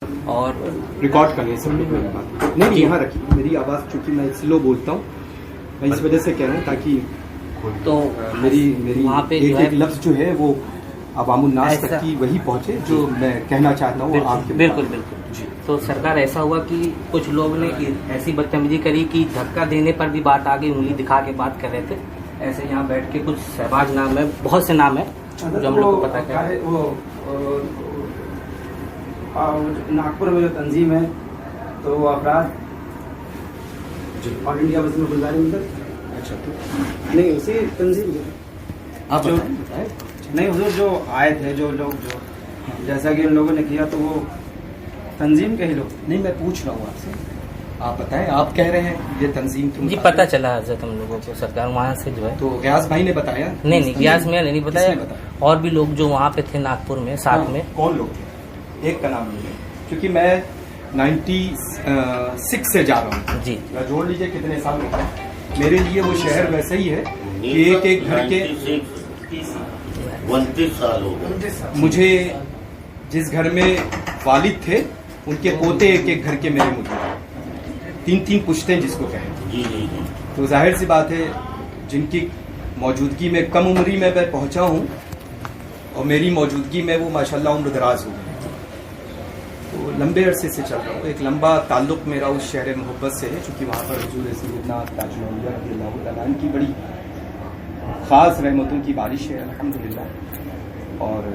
اور ریکارڈ کرنے سے بات نہیں یہاں رکھی میری آواز چونکہ میں سلو بولتا ہوں میں اس وجہ سے کہہ رہا ہوں تاکہ تو میری وہاں پہ ایک لفظ جو ہے وہ عوام الناس تک کی وہی پہنچے جو میں کہنا چاہتا ہوں آپ کے بالکل بالکل تو سرکار ایسا ہوا کہ کچھ لوگ نے ایسی بدتمیزی کری کہ دھکا دینے پر بھی بات آ گئی، انگلی دکھا کے بات کر رہے تھے. ایسے یہاں بیٹھ کے کچھ شہباز نام ہے، بہت سے نام ہے جو ہم لوگ کو پتا کیا ہے. وہ ناگپور میں جو تنظیم ہے تو وہ افراد آل انڈیا مسلم گلزاری نہیں اسی تنظیم آپ نہیں حضور جو آئے تھے جو لوگ جو جیسا کہ ان لوگوں نے کیا تو وہ تنظیم کے ہی لوگ. نہیں میں پوچھ رہا ہوں آپ سے، آپ بتائیں. آپ کہہ رہے ہیں یہ تنظیم تم جی پتہ چلا حضرت ہم لوگوں کو سرکار وہاں سے جو ہے. تو غیاض بھائی نے بتایا؟ نہیں غیاض میں نہیں بتایا، اور بھی لوگ جو وہاں پہ تھے ناگپور میں ساتھ میں. کون لوگ تھے؟ ایک کا نام نہیں ہے کیونکہ میں 96 سے جا رہا ہوں. جی جوڑ لیجئے کتنے سال ہو گئے. میرے لیے وہ شہر ویسے ہی ہے کہ ایک ایک گھر کے 29 سال ہو گئے. مجھے جس گھر میں والد تھے ان کے پوتے ایک ایک گھر کے میرے مجھے 3 پشتیں جس کو کہیں. جی جی جی تو ظاہر سی بات ہے جن کی موجودگی میں کم عمری میں پہنچا ہوں اور میری موجودگی میں وہ ماشاءاللہ عمر دراز ہو گئے. تو لمبے عرصے سے چل رہا ہوں. ایک لمبا تعلق میرا اس شہر محبت سے ہے چونکہ وہاں پر حضور سیدنا تاج الانبیاء رضی اللہ تعالیٰ عنہ کی بڑی خاص رحمتوں کی بارش ہے الحمدللہ. اور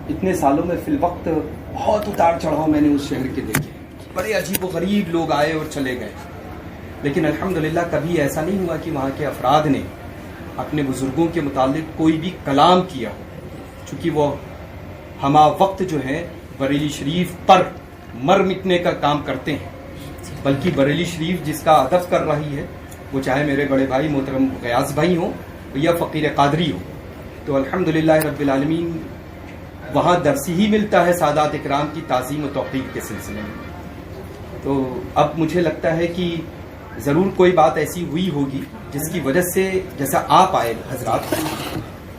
اتنے سالوں میں فی الوقت بہت اتار چڑھاؤ میں نے اس شہر کے دیکھے. بڑے عجیب و غریب لوگ آئے اور چلے گئے، لیکن الحمدللہ کبھی ایسا نہیں ہوا کہ وہاں کے افراد نے اپنے بزرگوں کے متعلق کوئی بھی کلام کیا ہو. چونکہ وہ ہما وقت جو ہے بریلی شریف پر مر مٹنے کا کام کرتے ہیں، بلکہ بریلی شریف جس کا ادب کر رہی ہے وہ چاہے میرے بڑے بھائی محترم غیاض بھائی ہوں یا فقیر قادری ہوں. تو الحمدللہ رب العالمین وہاں درس ہی ملتا ہے سادات اکرام کی تعظیم و توقیر کے سلسلے میں. تو اب مجھے لگتا ہے کہ ضرور کوئی بات ایسی ہوئی ہوگی جس کی وجہ سے جیسا آپ آئے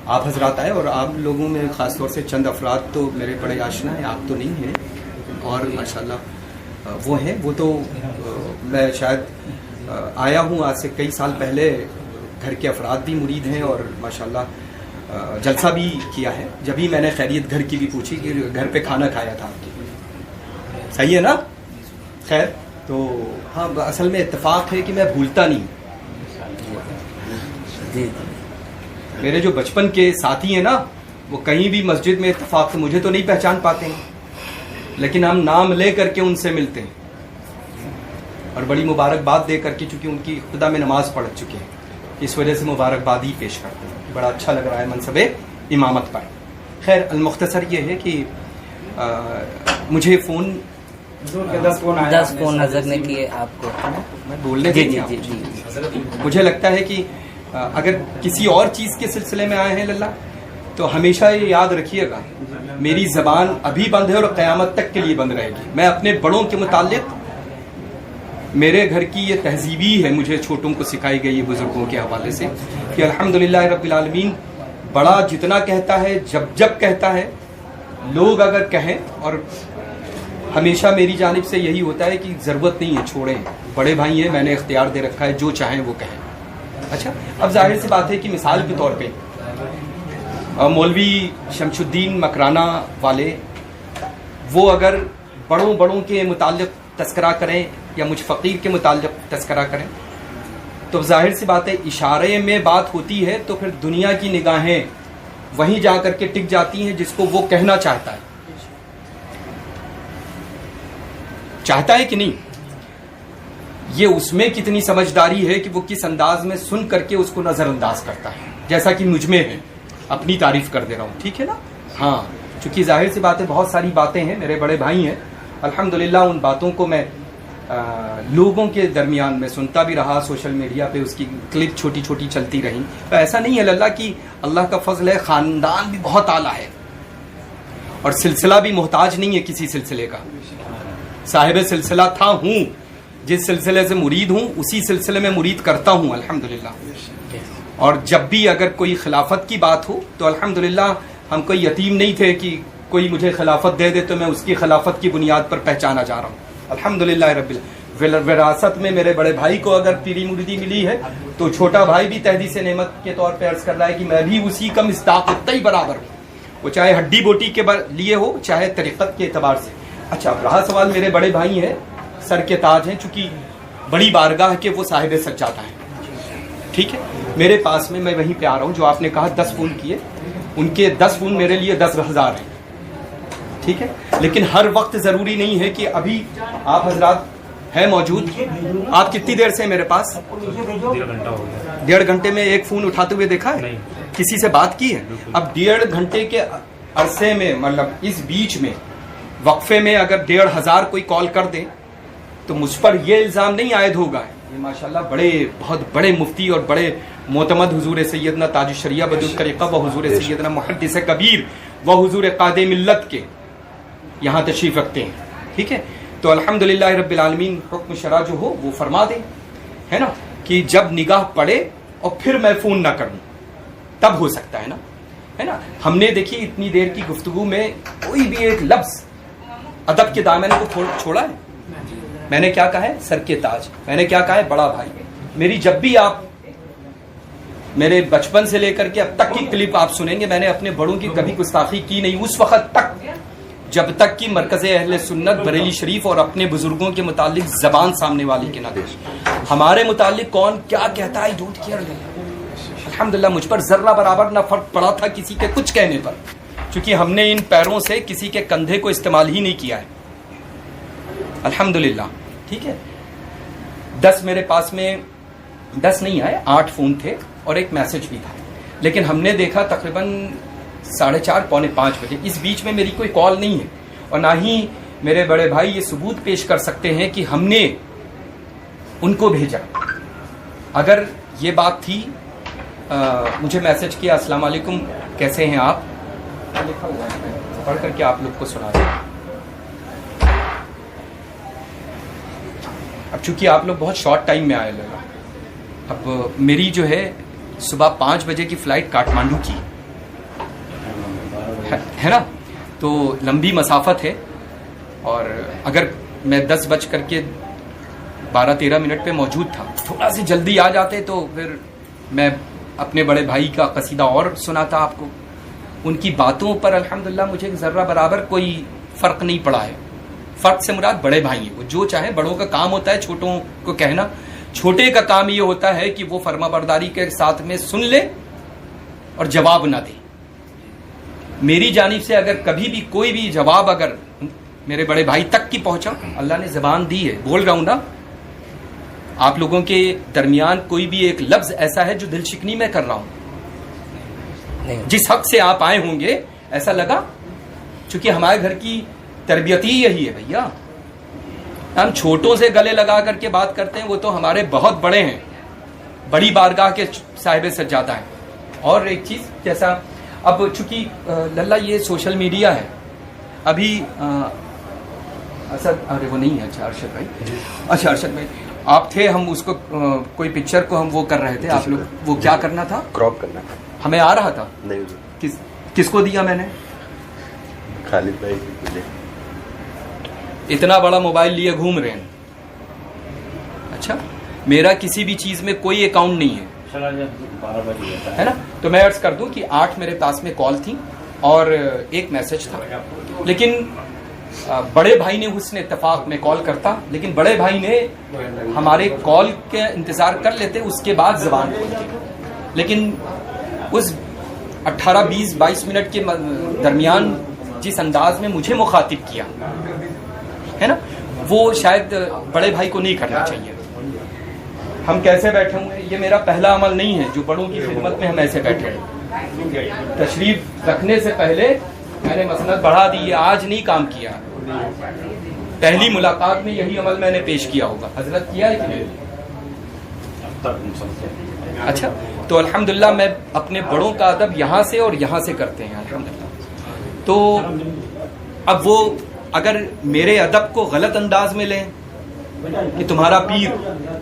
آپ حضرات آئے اور آپ لوگوں میں خاص طور سے چند افراد تو میرے بڑے آشنا ہیں، آپ تو نہیں ہیں اور ماشاءاللہ وہ ہیں. وہ تو میں شاید آیا ہوں آج سے کئی سال پہلے، گھر کے افراد بھی مرید ہیں اور ماشاءاللہ جلسہ بھی کیا ہے. جبھی میں نے خیریت گھر کی بھی پوچھی کہ گھر پہ کھانا کھایا تھا آپ کی، صحیح ہے نا؟ خیر تو ہاں اصل میں اتفاق ہے کہ میں بھولتا نہیں. جی میرے جو بچپن کے ساتھی ہیں نا وہ کہیں بھی مسجد میں اتفاق سے مجھے تو نہیں پہچان پاتے ہیں، لیکن ہم نام لے کر کے ان سے ملتے ہیں اور بڑی مبارکباد دے کر کے، چونکہ ان کی ابتدا میں نماز پڑھ چکے ہیں اس وجہ سے مبارکباد ہی پیش کرتے ہیں. بڑا اچھا لگ رہا ہے منصب امامت پر. خیر المختصر یہ ہے کہ مجھے فون 10 فون نظر نے کیے آپ کو. میں بولنے جی دیں جی گے جی جی مجھے لگتا ہے کہ اگر کسی اور چیز کے سلسلے میں آئے ہیں للہ تو ہمیشہ یہ یاد رکھیے گا میری زبان ابھی بند ہے اور قیامت تک کے لیے بند رہے گی. میں اپنے بڑوں کے متعلق میرے گھر کی یہ تہذیبی ہے، مجھے چھوٹوں کو سکھائی گئی ہے بزرگوں کے حوالے سے کہ الحمدللہ رب العالمین بڑا جتنا کہتا ہے جب کہتا ہے لوگ اگر کہیں، اور ہمیشہ میری جانب سے یہی ہوتا ہے کہ ضرورت نہیں ہے چھوڑیں، بڑے بھائی ہیں، میں نے اختیار دے رکھا ہے جو چاہیں وہ کہیں. اچھا اب ظاہر سی بات ہے کہ مثال کے طور پہ مولوی شمس الدین مکرانہ والے وہ اگر بڑوں کے متعلق تذکرہ کریں یا مجھ فقیر کے متعلق تذکرہ کریں تو ظاہر سی بات ہے اشارے میں بات ہوتی ہے تو پھر دنیا کی نگاہیں وہیں جا کر کے ٹک جاتی ہیں جس کو وہ کہنا چاہتا ہے کہ نہیں. یہ اس میں کتنی سمجھداری ہے کہ وہ کس انداز میں سن کر کے اس کو نظر انداز کرتا ہے، جیسا کہ مجھ میں ہے. اپنی تعریف کر دے رہا ہوں، ٹھیک ہے نا؟ ہاں چونکہ ظاہر سی بات ہے بہت ساری باتیں ہیں، میرے بڑے بھائی ہیں الحمدللہ، ان باتوں کو میں لوگوں کے درمیان میں سنتا بھی رہا، سوشل میڈیا پہ اس کی کلپ چھوٹی چھوٹی چلتی رہی. تو ایسا نہیں ہے اللہ کی اللہ کا فضل ہے، خاندان بھی بہت اعلیٰ ہے اور سلسلہ بھی محتاج نہیں ہے کسی سلسلے کا. صاحب سلسلہ ہوں، جس سلسلے سے مرید ہوں اسی سلسلے میں مرید کرتا ہوں الحمدللہ. اور جب بھی اگر کوئی خلافت کی بات ہو تو الحمدللہ ہم کوئی یتیم نہیں تھے کہ کوئی مجھے خلافت دے دے تو میں اس کی خلافت کی بنیاد پر پہچانا جا رہا ہوں. الحمدللہ رب العالمین. وراثت میں میرے بڑے بھائی کو اگر پیری مریدی ملی ہے تو چھوٹا بھائی بھی تحدیث نعمت کے طور پہ عرض کر رہا ہے کہ میں بھی اسی کا مصداق اتنا ہی برابر ہوں, وہ چاہے ہڈی بوٹی کے لیے ہو چاہے طریقت کے اعتبار سے. اچھا اب رہا سوال, میرے بڑے بھائی ہیں, سر کے تاج ہیں, چونکہ بڑی بارگاہ کے وہ صاحب سجادہ ہیں. ٹھیک ہے, میرے پاس میں وہیں پہ آ رہا ہوں. جو آپ نے کہا 10 فون کیے, ان کے 10 فون میرے لیے 10,000 ہیں. ٹھیک ہے, لیکن ہر وقت ضروری نہیں ہے کہ ابھی آپ حضرات ہیں موجود. آپ کتنی دیر سے میرے پاس؟ 1.5 گھنٹے میں ایک فون اٹھاتے ہوئے دیکھا ہے؟ کسی سے بات کی ہے؟ اب 1.5 گھنٹے کے عرصے میں, مطلب اس بیچ میں وقفے میں اگر 1,500 کوئی کال کر دے تو مجھ پر یہ الزام نہیں عائد ہوگا. یہ ماشاءاللہ بہت بڑے مفتی اور بڑے معتمد حضور سیدنا تاج الشریعہ بدر الطریقہ و حضور سیدنا محدث کبیر و حضور قائد ملت کے یہاں تشریف رکھتے ہیں. ٹھیک ہے, تو الحمدللہ رب العالمین حکم شرع جو ہو وہ فرما دیں, ہے نا, کہ جب نگاہ پڑے اور پھر میں فون نہ کروں تب ہو سکتا ہے نا, ہے نا. ہم نے دیکھی اتنی دیر کی گفتگو میں کوئی بھی ایک لفظ ادب کے دامن کو چھوڑا ہے؟ میں نے کیا کہا ہے؟ سر کے تاج. میں نے کیا کہا ہے؟ بڑا بھائی. میری جب بھی آپ میرے بچپن سے لے کر کے اب تک کی کلپ آپ سنیں گے, میں نے اپنے بڑوں کی کبھی گستاخی کی نہیں اس وقت تک جب تک کہ مرکز اہل سنت بریلی شریف اور اپنے بزرگوں کے متعلق زبان سامنے والی کے نہ دے. ہمارے متعلق کون کیا کہتا ہے, ڈونٹ کیئر. الحمدللہ مجھ پر ذرہ برابر نہ فرق پڑا تھا کسی کے کچھ کہنے پر, چونکہ ہم نے ان پیروں سے کسی کے کندھے کو استعمال ہی نہیں کیا ہے. الحمدللہ. ٹھیک ہے, 10 میرے پاس میں 10 نہیں آئے, 8 فون تھے اور ایک میسج بھی تھا, لیکن ہم نے دیکھا تقریباً 4:30 پونے 5 بجے. اس بیچ میں میری کوئی کال نہیں ہے اور نہ ہی میرے بڑے بھائی یہ ثبوت پیش کر سکتے ہیں کہ ہم نے ان کو بھیجا. اگر یہ بات تھی, مجھے میسج کیا السلام علیکم کیسے ہیں آپ, لکھا ہوا ہے, پڑھ کر کے آپ لوگ کو سنا دیں. اب چونکہ آپ لوگ بہت شارٹ ٹائم میں آئے لگا, اب میری جو ہے صبح 5 بجے کی فلائٹ کاٹمانڈو کی ہے نا, تو لمبی مسافت ہے, اور اگر میں 10:12 پہ موجود تھا, تھوڑا سی جلدی آ جاتے تو پھر میں اپنے بڑے بھائی کا قصیدہ اور سناتا آپ کو. ان کی باتوں پر الحمدللہ مجھے ذرہ برابر کوئی فرق نہیں پڑا ہے. فرق سے مراد بڑے بھائی ہیں, وہ جو چاہے. بڑوں کا کام ہوتا ہے چھوٹوں کو کہنا, چھوٹے کا کام یہ ہوتا ہے کہ وہ فرما برداری کے ساتھ میں سن لے اور جواب نہ دے. میری جانب سے اگر کبھی بھی کوئی بھی جواب اگر میرے بڑے بھائی تک کی پہنچا, اللہ نے زبان دی ہے, بول رہا ہوں نا, آپ لوگوں کے درمیان کوئی بھی ایک لفظ ایسا ہے جو دل شکنی میں کر رہا ہوں, جس حق سے آپ آئے ہوں گے ایسا لگا, چونکہ ہمارے گھر کی تربیت ہی یہی ہے بھیا. ہم چھوٹوں سے گلے لگا کر کے بات کرتے ہیں, وہ تو ہمارے بہت بڑے ہیں, بڑی بارگاہ کے صاحب سجادہ ہیں. اور ایک چیز, جیسا اب چونکہ للہ یہ سوشل میڈیا ہے, ابھی اسد, ارے وہ نہیں ہے, اچھا ارشد بھائی, اچھا ارشد بھائی آپ تھے, ہم اس کو کوئی پکچر کو ہم وہ کر رہے تھے, آپ لوگ وہ کیا کرنا تھا, کراپ کرنا, ہمیں آ رہا تھا. نہیں کس کو دیا میں نے؟ خالد بھائی مجھے. اتنا بڑا موبائل لیے گھوم رہے ہیں. اچھا, میرا کسی بھی چیز میں کوئی اکاؤنٹ نہیں ہے, ہے نا. تو میں عرض کر دوں کہ 8 میرے پاس میں کال تھی اور ایک میسج تھا, لیکن بڑے بھائی نے حسن اتفاق میں کال کرتا, لیکن بڑے بھائی نے ہمارے کال کے انتظار کر لیتے, اس کے بعد زبان کھولتے. لیکن اس 18-20-22 منٹ کے درمیان جس انداز میں مجھے مخاطب کیا ہے نا, وہ شاید بڑے بھائی کو نہیں کرنا چاہیے. ہم کیسے بیٹھے ہوئے, یہ میرا پہلا عمل نہیں ہے جو بڑوں کی خدمت میں ہم ایسے بیٹھے ہیں. تشریف رکھنے سے پہلے میں نے مسند بڑھا دی, آج نہیں کام کیا, پہلی ملاقات میں یہی عمل میں نے پیش کیا ہوگا. حضرت کیا ہے کہ نہیں؟ اچھا, تو الحمدللہ میں اپنے بڑوں کا ادب یہاں سے اور یہاں سے کرتے ہیں الحمدللہ. تو اب وہ اگر میرے ادب کو غلط انداز میں لیں کہ تمہارا پیر,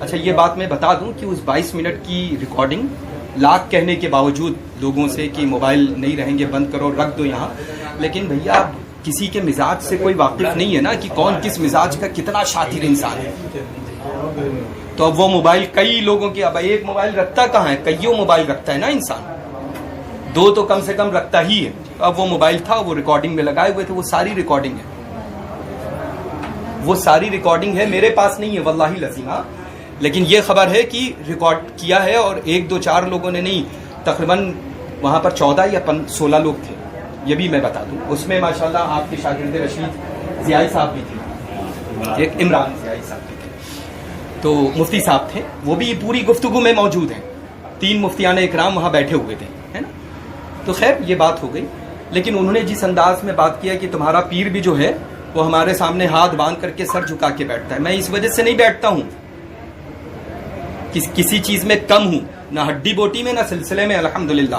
اچھا یہ بات میں بتا دوں کہ اس 22 منٹ کی ریکارڈنگ لاکھ کہنے کے باوجود لوگوں سے کہ موبائل نہیں رہیں گے, بند کرو, رکھ دو یہاں, لیکن بھیا کسی کے مزاج سے کوئی واقف نہیں ہے نا کہ کون کس مزاج کا کتنا شاطر انسان ہے. تو اب وہ موبائل کئی لوگوں کے، اب ایک موبائل رکھتا کہاں ہے، کئیوں موبائل رکھتا ہے نا انسان، دو تو کم سے کم رکھتا ہی ہے. اب وہ موبائل تھا، وہ ریکارڈنگ میں لگائے ہوئے تھے، وہ ساری ریکارڈنگ ہے، وہ ساری ریکارڈنگ ہے. میرے پاس نہیں ہے واللہ العظیم، لیکن یہ خبر ہے کہ ریکارڈ کیا ہے، اور 1 2 4 لوگوں نے نہیں، تقریباً وہاں پر 14 یا 16 لوگ تھے. یہ بھی میں بتا دوں، اس میں ماشاءاللہ آپ کے شاگرد رشید ضیائی صاحب بھی تھے، ایک عمران ضیائی صاحب بھی تھے، تو مفتی صاحب تھے، وہ بھی پوری گفتگو میں موجود ہیں. 3 مفتیان اکرام وہاں بیٹھے ہوئے تھے، ہے نا. تو خیر یہ بات ہو گئی، لیکن انہوں نے جس انداز میں بات کیا کہ تمہارا پیر بھی جو ہے وہ ہمارے سامنے ہاتھ باندھ کر کے سر جھکا کے بیٹھتا ہے. میں اس وجہ سے نہیں بیٹھتا ہوں کسی چیز میں کم ہوں، نہ ہڈی بوٹی میں نہ سلسلے میں، الحمدللہ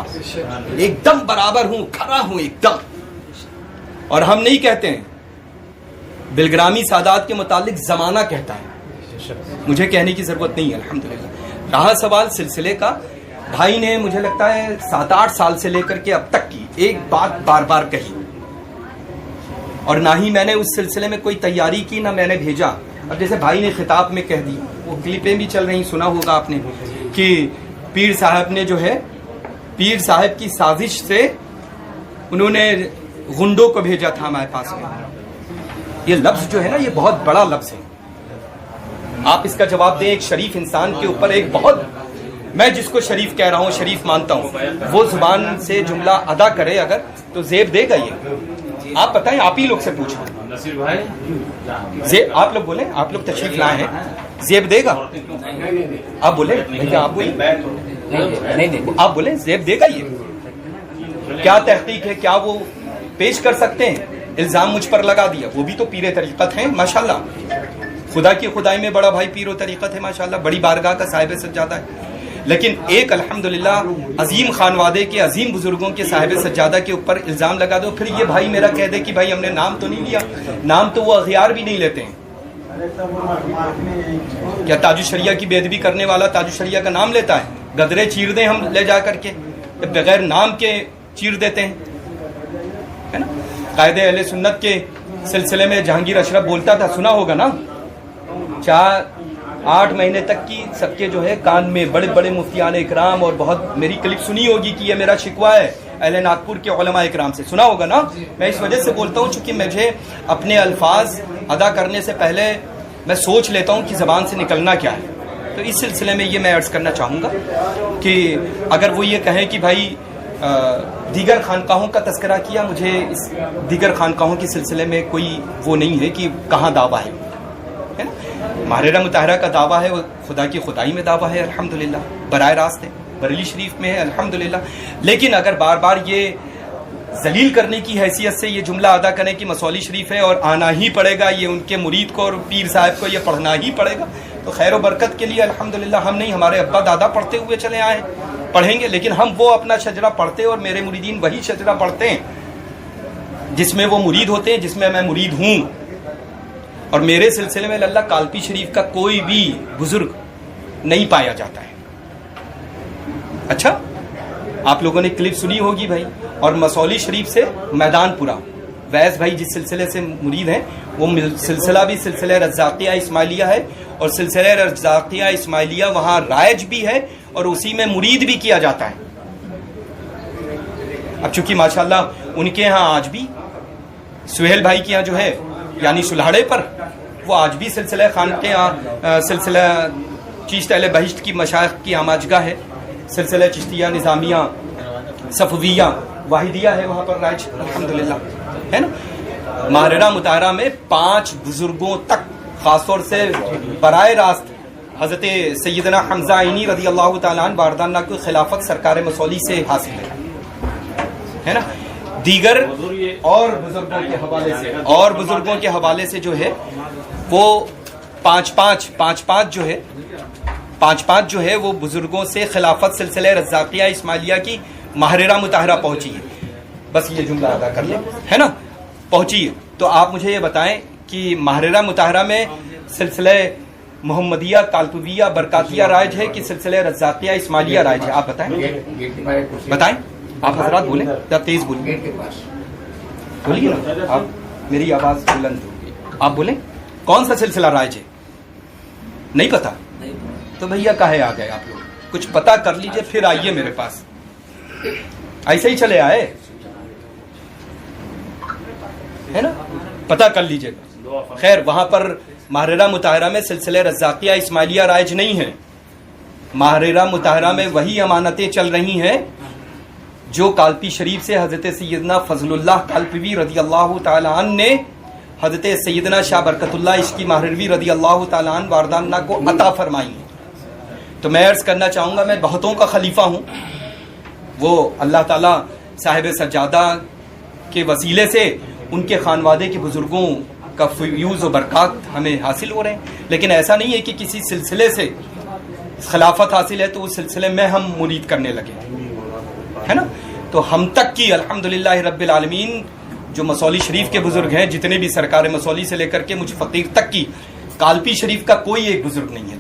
ایک دم برابر ہوں، کھڑا ہوں ایک دم. اور ہم نہیں کہتے ہیں، بلگرامی سادات کے متعلق زمانہ کہتا ہے، مجھے کہنے کی ضرورت نہیں ہے. الحمدللہ رہا سوال سلسلے کا، بھائی نے مجھے لگتا ہے 7-8 سال سے لے کر کے اب تک کی ایک بات بار بار کہی، اور نہ ہی میں نے اس سلسلے میں کوئی تیاری کی، نہ میں نے بھیجا. اب جیسے بھائی نے خطاب میں کہہ دی، وہ کلپیں بھی چل رہی، سنا ہوگا آپ نے کہ پیر صاحب نے جو ہے، پیر صاحب کی سازش سے انہوں نے غنڈوں کو بھیجا تھا ہمارے پاس میں. یہ لفظ جو ہے نا، یہ بہت بڑا لفظ ہے. آپ اس کا جواب دیں ایک شریف انسان کے اوپر. ایک بہت، میں جس کو شریف کہہ رہا ہوں، شریف مانتا ہوں، وہ زبان سے جملہ ادا کرے اگر تو زیب دے گا. یہ آپ بتائیں، آپ ہی لوگ سے پوچھیں، آپ لوگ بولیں، آپ لوگ تشریف لائے ہیں، زیب دے گا؟ آپ بولیں بھیا، آپ بولیں، آپ بولیں زیب دے گا؟ یہ کیا تحقیق ہے، کیا وہ پیش کر سکتے ہیں؟ الزام مجھ پر لگا دیا. وہ بھی تو پیر طریقت ہیں ماشاءاللہ، خدا کی خدائی میں بڑا بھائی پیر و طریقت ہے ماشاءاللہ، بڑی بارگاہ کا صاحب سجادہ ہے. لیکن ایک الحمدللہ عظیم خانوادے کے عظیم بزرگوں کے صاحب سجادہ کے اوپر الزام لگا دو، پھر یہ بھائی میرا کہہ دے کہ بھائی ہم نے نام تو نہیں لیا. نام تو وہ اغیار بھی نہیں لیتے ہیں. کیا تاج الشریعہ کی بے ادبی کرنے والا تاج الشریعہ کا نام لیتا ہے؟ گدرے چیر دیں ہم لے جا کر کے، بغیر نام کے چیر دیتے ہیں، ہے نا. قائد اہل سنت کے سلسلے میں جہانگیر اشرف بولتا تھا، سنا ہوگا نا، 4-8 مہینے تک کی سب کے جو ہے کان میں بڑے بڑے مفتیان اکرام، اور بہت میری کلپ سنی ہوگی کہ یہ میرا شکوہ ہے اہل ناگپور کے علماء اکرام سے، سنا ہوگا نا. میں اس وجہ سے بولتا ہوں چونکہ مجھے اپنے الفاظ ادا کرنے سے پہلے میں سوچ لیتا ہوں کہ زبان سے نکلنا کیا ہے. تو اس سلسلے میں یہ میں عرض کرنا چاہوں گا کہ اگر وہ یہ کہیں کہ بھائی دیگر خانقاہوں کا تذکرہ کیا، مجھے اس دیگر خانقاہوں کے سلسلے میں کوئی وہ نہیں ہے کہ کہاں دعویٰ ہے نا. ماہرہ مطہرہ کا دعویٰ ہے، وہ خدا کی خدائی میں دعویٰ ہے الحمدللہ، براہ راست ہے، بریلی شریف میں ہے الحمدللہ. لیکن اگر بار بار یہ ذلیل کرنے کی حیثیت سے یہ جملہ ادا کریں کہ مسولی شریف ہے اور آنا ہی پڑے گا، یہ ان کے مرید کو اور پیر صاحب کو یہ پڑھنا ہی پڑے گا، تو خیر و برکت کے لیے الحمدللہ. ہم نہیں، ہمارے ابا دادا پڑھتے ہوئے چلے آئے، پڑھیں گے، لیکن ہم وہ اپنا شجرہ پڑھتے، اور میرے مریدین وہی شجرہ پڑھتے ہیں جس میں وہ مرید ہوتے ہیں، جس میں میں مرید ہوں. اور میرے سلسلے میں اللہ کالپی شریف کا کوئی بھی بزرگ نہیں پایا جاتا ہے. اچھا، آپ لوگوں نے کلپ سنی ہوگی بھائی. اور مسولی شریف سے میدان پورا ویس بھائی جس سلسلے سے مرید ہیں، وہ سلسلہ بھی سلسلہ رزاقیہ اسماعیلیہ ہے، اور سلسلہ رزاقیہ اسماعیلیہ وہاں رائج بھی ہے، اور اسی میں مرید بھی کیا جاتا ہے. اب چونکہ ماشاءاللہ ان کے ہاں آج بھی سہیل بھائی کے یہاں جو ہے یعنی سلہاڑے پر، وہ آج بھی سلسلہ خان کے یہاں سلسلہ چشت اہل بہشت کی مشائخ کی آماجگاہ ہے، سلسلہ چشتیہ نظامیہ صفویہ واحدیہ ہے وہاں پر رائج الحمدللہ، ہے نا. ماہرہ مطہرہ میں 5 بزرگوں تک، خاص طور سے براہ راست حضرت سیدنا حمزہ عینی رضی اللہ تعالیٰ عنہ باردانہ کو خلافت سرکار مسولی سے حاصل ہے نا. دیگر اور بزرگوں کے حوالے سے جو ہے وہ 5 جو ہے وہ بزرگوں سے خلافت سلسلہ رزاقیہ اسماعیلیہ کی ماہرہ مطہرہ پہنچی ہے. بس یہ جملہ ادا کر لیں، ہے نا، پہنچی ہے. تو آپ مجھے یہ بتائیں کہ ماہرہ مطہرہ میں سلسلہ محمدیہ کالپویہ برکاتیہ رائج ہے کہ سلسلہ رزاقیہ اسماعیلیہ رائج ہے؟ آپ بتائیں، آپ حضرات بولیں، تیز بولیں. بولیے نا, آپ میری آواز بلند ہوگی, آپ بولیں کون سا سلسلہ رائج ہے, نہیں پتا تو بھیا کہے آ گئے آپ لوگ, کچھ پتا کر لیجئے پھر آئیے میرے پاس, ایسے ہی چلے آئے ہے نا, پتا کر لیجئے. خیر وہاں پر ماہرہ مطہرہ میں سلسلہ رزاقیہ اسماعیلیہ رائج نہیں ہے, ماہرہ مطہرہ میں وہی امانتیں چل رہی ہیں جو کالپی شریف سے حضرت سیدنا فضل اللہ کالپوی رضی اللہ تعالی عنہ نے حضرت سیدنا شاہ برکت اللہ عشقی ماہروی رضی اللہ تعالی عنہ واردانہ کو عطا فرمائی ہیں. تو میں عرض کرنا چاہوں گا, میں بہتوں کا خلیفہ ہوں, وہ اللہ تعالیٰ صاحب سجادہ کے وسیلے سے ان کے خانوادے کے بزرگوں کا فیوز و برکات ہمیں حاصل ہو رہے ہیں, لیکن ایسا نہیں ہے کہ کسی سلسلے سے خلافت حاصل ہے تو اس سلسلے میں ہم مرید کرنے لگے, ہے نا. تو ہم تک کی الحمدللہ رب العالمین جو مسولی شریف کے بزرگ ہیں, جتنے بھی سرکار مسولی سے لے کر کے مجھ فقیر تک کی, کالپی شریف کا کوئی ایک بزرگ نہیں ہے.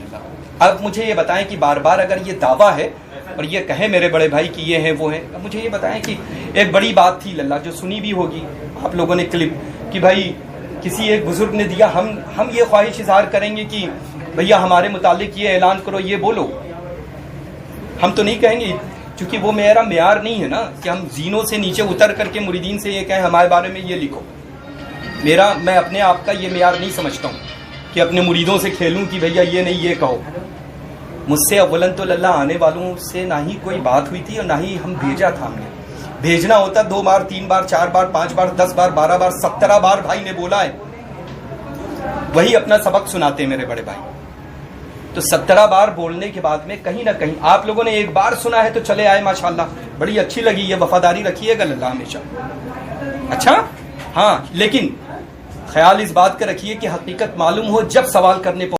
اب مجھے یہ بتائیں کہ بار بار اگر یہ دعویٰ ہے اور یہ کہیں میرے بڑے بھائی کہ یہ ہے وہ ہے, اب مجھے یہ بتائیں کہ ایک بڑی بات تھی للہ جو سنی بھی ہوگی آپ لوگوں نے کلپ, کہ بھائی کسی ایک بزرگ نے دیا, ہم یہ خواہش اظہار کریں گے کہ بھیا ہمارے متعلق یہ اعلان کرو, یہ بولو, ہم تو نہیں کہیں گے, چونکہ وہ میرا معیار نہیں ہے نا کہ ہم زینوں سے نیچے اتر کر کے مریدین سے یہ کہیں ہمارے بارے میں یہ لکھو. میں اپنے آپ کا یہ معیار نہیں سمجھتا ہوں کہ اپنے مریدوں سے کھیلوں کہ بھیا یہ نہیں یہ کہو. مجھ سے اولن تو اللہ آنے والوں سے نہ ہی کوئی بات ہوئی تھی اور نہ ہی ہم بھیجا تھا. ہم نے بھیجنا ہوتا 2 بار 3 بار 4 بار 5 بار 10 بار 12 بار 17 بار بھائی نے بولا ہے, وہی اپنا سبق سناتے ہیں میرے بڑے بھائی. تو 17 بار بولنے کے بعد میں کہیں نہ کہیں آپ لوگوں نے ایک بار سنا ہے تو چلے آئے, ماشاءاللہ بڑی اچھی لگی, یہ وفاداری رکھیے گا اللہ ہمیشہ. اچھا ہاں, لیکن خیال اس بات کا رکھیے کہ حقیقت معلوم ہو جب سوال کرنے